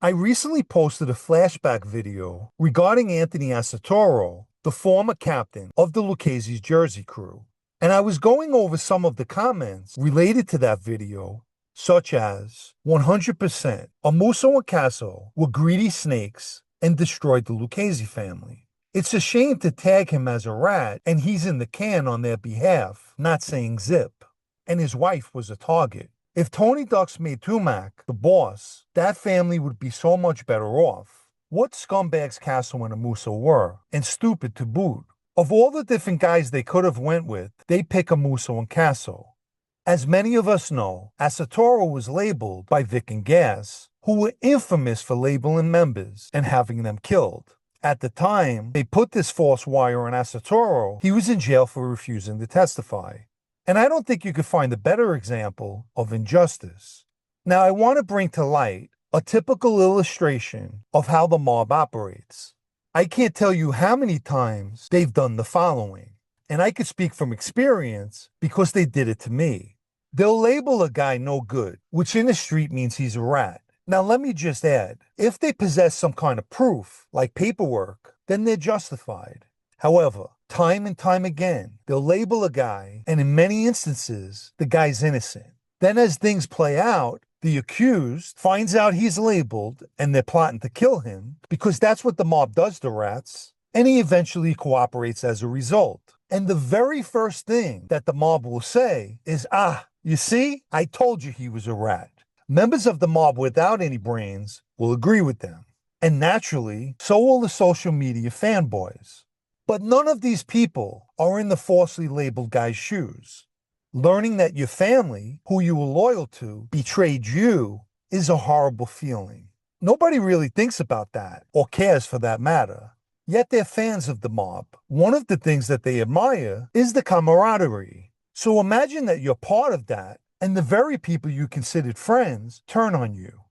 I recently posted a flashback video regarding Anthony Asurro, the former captain of the Lucchese's Jersey crew, and I was going over some of the comments related to that video, such as 100% Amuso and Casso were greedy snakes and destroyed the Lucchese family. It's a shame to tag him as a rat and he's in the can on their behalf, not saying zip. And his wife was a target. If Tony Ducks made Tumac the boss, that family would be so much better off. What scumbags Casso and Amuso were, and stupid to boot. Of all the different guys they could have went with, they pick Amuso and Casso. As many of us know, Asurro was labeled by Vic and Gas, who were infamous for labeling members and having them killed. At the time they put this false wire on Asurro, he was in jail for refusing to testify. And I don't think you could find a better example of injustice. Now, I want to bring to light a typical illustration of how the mob operates. I can't tell you how many times they've done the following, and I could speak from experience because they did it to me. They'll label a guy no good, which in the street means he's a rat. Now, let me just add, if they possess some kind of proof, like paperwork, then they're justified. However, time and time again, they'll label a guy, and in many instances, the guy's innocent. Then as things play out, the accused finds out he's labeled and they're plotting to kill him, because that's what the mob does to rats, and he eventually cooperates as a result. And the very first thing that the mob will say is, you see, I told you he was a rat. Members of the mob without any brains will agree with them. And naturally, so will the social media fanboys. But none of these people are in the falsely labeled guy's shoes. Learning that your family, who you were loyal to, betrayed you is a horrible feeling. Nobody really thinks about that, or cares for that matter. Yet they're fans of the mob. One of the things that they admire is the camaraderie. So imagine that you're part of that, and the very people you considered friends turn on you.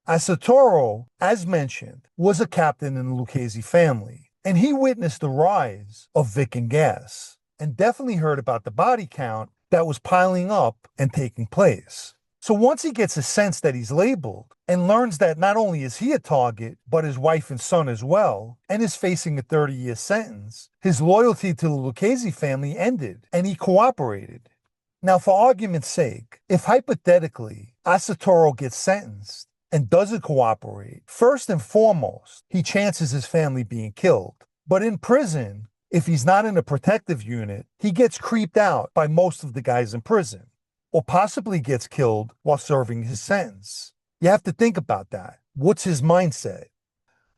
Asurro, as mentioned, was a captain in the Lucchese family, and he witnessed the rise of Vic and Gas, and definitely heard about the body count that was piling up and taking place. So once he gets a sense that he's labeled, and learns that not only is he a target, but his wife and son as well, and is facing a 30-year sentence, his loyalty to the Lucchese family ended, and he cooperated. Now, for argument's sake, if hypothetically Asurro gets sentenced and doesn't cooperate, first and foremost, he chances his family being killed. But in prison, if he's not in a protective unit, he gets creeped out by most of the guys in prison, or possibly gets killed while serving his sentence. You have to think about that. What's his mindset?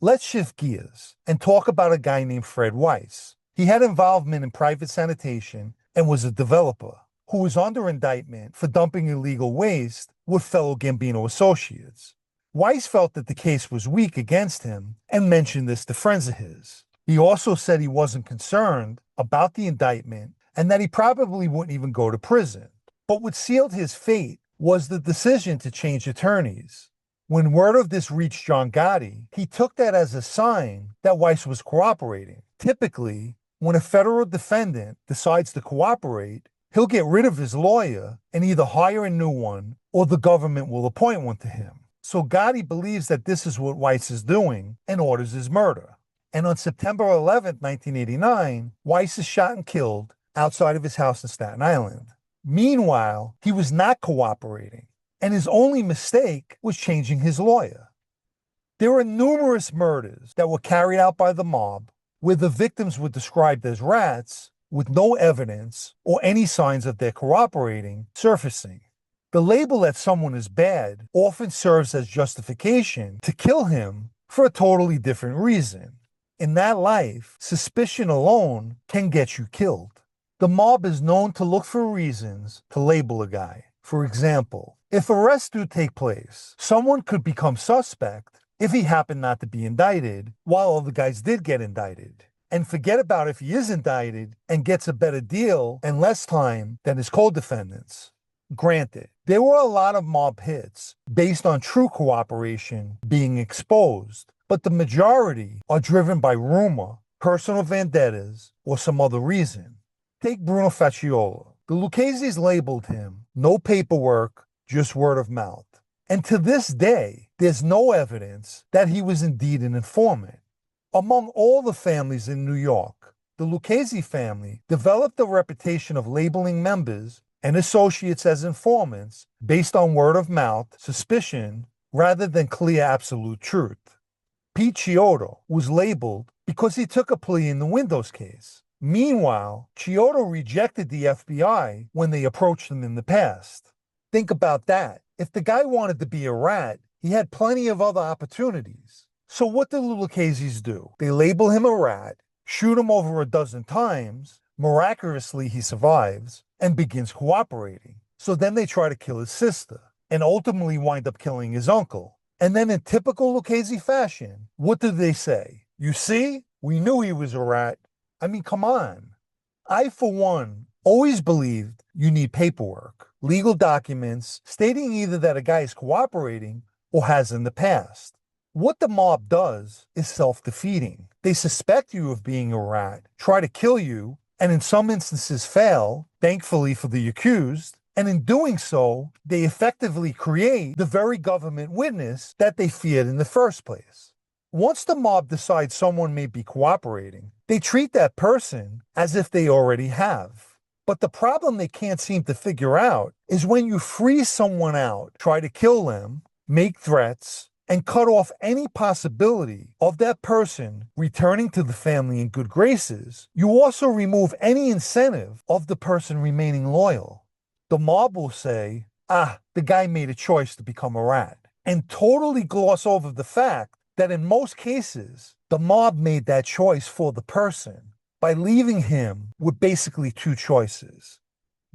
Let's shift gears and talk about a guy named Fred Weiss. He had involvement in private sanitation and was a developer who was under indictment for dumping illegal waste with fellow Gambino associates. Weiss felt that the case was weak against him and mentioned this to friends of his. He also said he wasn't concerned about the indictment and that he probably wouldn't even go to prison. But what sealed his fate was the decision to change attorneys. When word of this reached John Gotti, he took that as a sign that Weiss was cooperating. Typically, when a federal defendant decides to cooperate, he'll get rid of his lawyer and either hire a new one or the government will appoint one to him. So Gotti believes that this is what Weiss is doing and orders his murder. And on September 11, 1989, Weiss is shot and killed outside of his house in Staten Island. Meanwhile, he was not cooperating, and his only mistake was changing his lawyer. There are numerous murders that were carried out by the mob where the victims were described as rats with no evidence or any signs of their cooperating surfacing. The label that someone is bad often serves as justification to kill him for a totally different reason. In that life, suspicion alone can get you killed. The mob is known to look for reasons to label a guy. For example, if arrests do take place, someone could become suspect if he happened not to be indicted, while all the guys did get indicted. And forget about if he is indicted and gets a better deal and less time than his co-defendants. Granted, there were a lot of mob hits based on true cooperation being exposed, but the majority are driven by rumor, personal vendettas, or some other reason. Take Bruno Facciola. The Lucchese's labeled him no paperwork, just word of mouth. And to this day, there's no evidence that he was indeed an informant. Among all the families in New York, the Lucchese family developed a reputation of labeling members and associates as informants based on word of mouth, suspicion, rather than clear absolute truth. Pete Chiodo was labeled because he took a plea in the Windows case. Meanwhile, Chiodo rejected the FBI when they approached him in the past. Think about that. If the guy wanted to be a rat, he had plenty of other opportunities. So what do the Lucchese's do? They label him a rat, shoot him over a dozen times, miraculously he survives, and begins cooperating. So then they try to kill his sister, and ultimately wind up killing his uncle. And then in typical Lucchese fashion, what do they say? You see, we knew he was a rat. I mean, come on. I, for one, always believed you need paperwork, legal documents stating either that a guy is cooperating or has in the past. What the mob does is self-defeating. They suspect you of being a rat, try to kill you, and in some instances fail, thankfully for the accused, and in doing so, they effectively create the very government witness that they feared in the first place. Once the mob decides someone may be cooperating, they treat that person as if they already have. But the problem they can't seem to figure out is when you freeze someone out, try to kill them, make threats, and cut off any possibility of that person returning to the family in good graces, you also remove any incentive of the person remaining loyal. The mob will say, the guy made a choice to become a rat, and totally gloss over the fact that in most cases, the mob made that choice for the person by leaving him with basically two choices: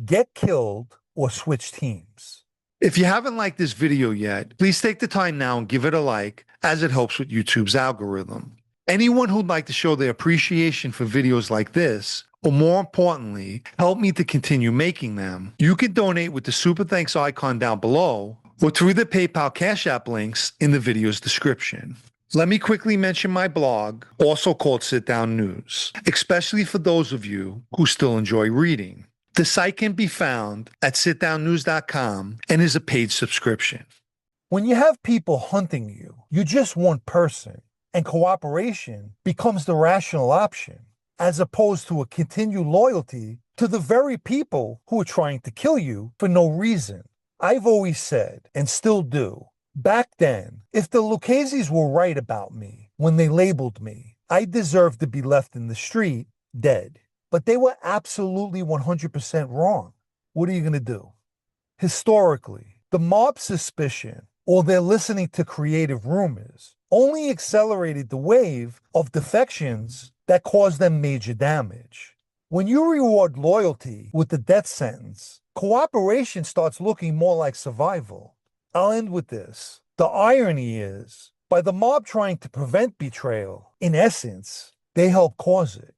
get killed or switch teams. If you haven't liked this video yet, please take the time now and give it a like, as it helps with YouTube's algorithm. Anyone who'd like to show their appreciation for videos like this, or more importantly, help me to continue making them, you can donate with the Super Thanks icon down below, or through the PayPal Cash App links in the video's description. Let me quickly mention my blog, also called Sitdownnews, especially for those of you who still enjoy reading. The site can be found at sitdownnews.com and is a paid subscription. When you have people hunting you, you're just one person, and cooperation becomes the rational option, as opposed to a continued loyalty to the very people who are trying to kill you for no reason. I've always said, and still do, back then, if the Lucchese's were right about me when they labeled me, I deserved to be left in the street, dead. But they were absolutely 100% wrong. What are you going to do? Historically, the mob's suspicion, or their listening to creative rumors, only accelerated the wave of defections that caused them major damage. When you reward loyalty with the death sentence, cooperation starts looking more like survival. I'll end with this. The irony is, by the mob trying to prevent betrayal, in essence, they help cause it.